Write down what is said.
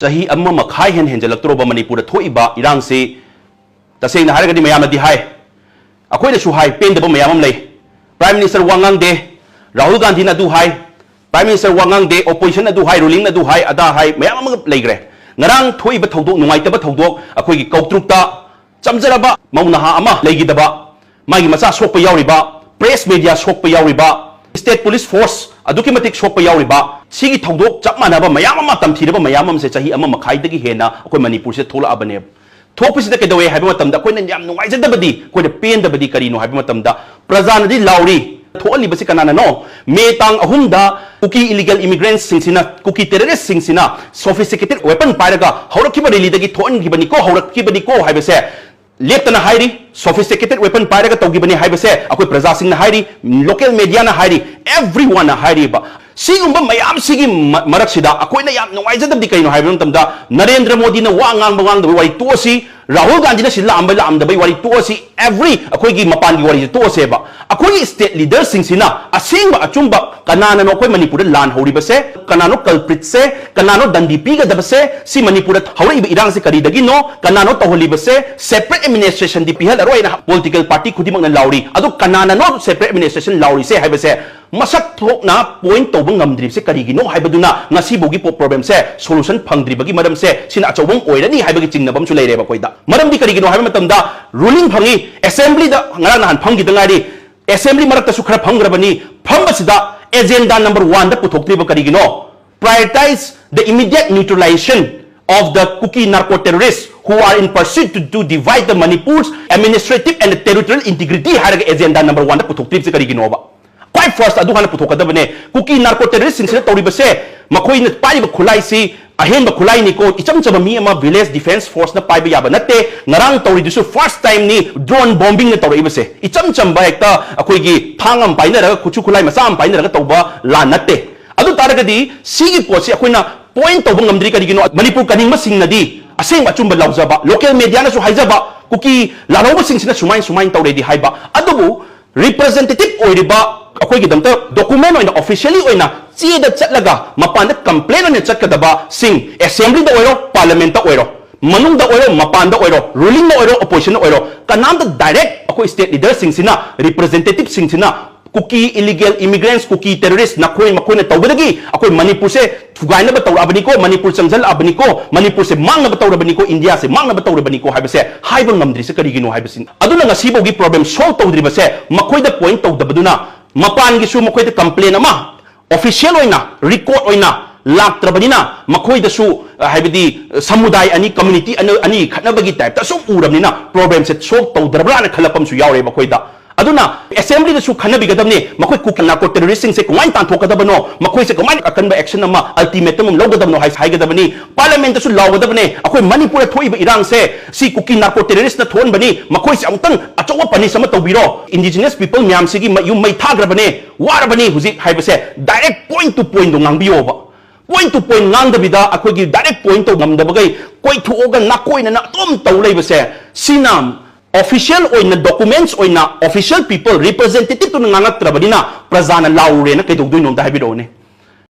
Sahi amma makhai hen jalaktroba Manipur thoiba irang se taseng na haragadi mayam na di hai akoy na su hai pen de mayam lay Prime Minister wangang de Rahul Gandhi na du hai Prime Minister wangang de opposition na du hai ruling na du hai ada hai mayam lay gre ngarang thoiba thodok nungai taba thodok akoy gi kautrukta chamjaraba maunaha ama legidaba magi macha sokpa yauriba press media sokpa yauriba State Police Force aduki matik sokpa yauriba sigi thodok chapmanaba mayam ama tamthiraba mayam se chahi ama makhai dagi hena akoy Manipur se thola abane thopisi da kedawe haiba matamda akoy na yam nungai jadabadi akoy na pen dabadi karino haiba matamda prajana di lauri thoali basi kanana no metang ahumda kuki illegal immigrants singsina kuki terrorists singsina sophisticated weapon pairaga haurakkiba rally dagi thon gibani ko haurakkiba ko haiba se leptana hairi sophisticated weapon pairaga tawgibani haiba se akoy praja singna hairi local media na hairi everyone na hairi ba sigumba mayam sigi maraksida akoy na yam nungai jadabdi kaino haiba matamda Narendra Modi na wa ngang da wari tosi Rahul Gandhi na sila amba da bai wari tosi every akoy gi mapan gi wari tosi ba akoy state leaders sing sina asingba achumba kanana no akoy Manipur lan hori ba se kanano culprit se kanano dandipi ga da se si Manipur hori irang se kari dagi no kanano toholi ba se separate administration di pihal aroi na political party khudimang na lauri adu kanana no separate administration lauri se haiba se masak thok na point to bang ngamdrip se kari gi no haiba duna ngasi bogi problem se solution phangdri bagi madam se sina achobong oirani haiba gi chingnabam chu leire ba koida madam di kari gi no haiba matamda ruling phangi assembly da ngarang han phangi da ngari assembly marakta su khara phangrabani phambasida agenda number 1 da puthokti ba kari gi no prioritize the immediate neutralization of the Kuki narco terrorists who are in pursuit to divide the Manipur's administrative and territorial integrity haraga agenda number 1 da puthokti se kari gi no ba quite first adu hana puthokadabane Kuki narco terrorists sinsina tawriba se makoi na pari ba khulai si ahen ba khulai ni ko icham chaba mi ama village defense force na paiba yaba natte ngarang tawri disu first time ni drone bombing na tawriba se icham chamba ekta akoi gi thangam paina raga kuchu khulai masam paina raga tawba la natte adu taragadi sigi posi akoina point tawba ngamdri kadi gino Manipur kaning masing nadi aseng achumba laujaba local media na su haijaba Kuki laloba sing sina sumain tawre di haiba adubu representative oiriba akoy gidamta document oina officially oina chida chatlaga mapanda complaint oina chatkadaba sing assembly da oiro parliament da oiro manung da oiro mapanda oiro ruling da oiro opposition da oiro kanam da direct akoy state leader sing sina representative sing sina Kuki illegal immigrants Kuki terrorists nakoy na tawbadagi akoy Manipur se thugay na ba tawrabani ko Manipur changjal abani ko Manipur se mang na ba tawrabani ko India se mang na ba tawrabani ko haiba se haiba ngamdri se kari gino haiba sin aduna ngasi bogi problem solve tawdri ba se makoy da point tawdabaduna mapan gi su makoy da complain ama official oina record oina laktrabadina makoy da su haibadi samuday ani community ani khatnabagi type ta su urabnina problem se solve tawdrabra na khalapam su yaure makoy da aduna assembly da su khanabi gadamne makoy Kuki narco terrorists se kumai tan thokadabano makoy se kumai akanba action ama ultimatum logadabno hai gadabani parliament da su lawgadabne akoy Manipur thoiba irang se si Kuki narco terrorists na thon bani makoy se amtang achawa pani sama tawbiro indigenous people myam sigi yum mai thagrabane warabani huji haiba se direct point to point ngangbiyo ba point to point ngang dabida akoy gi direct point to ngamdabagai koi thuoga nakoi na tom tawlei se sinam official oina documents oina official people representative to nangatrabadina prajana laure na kay dugdoy nom da habido ne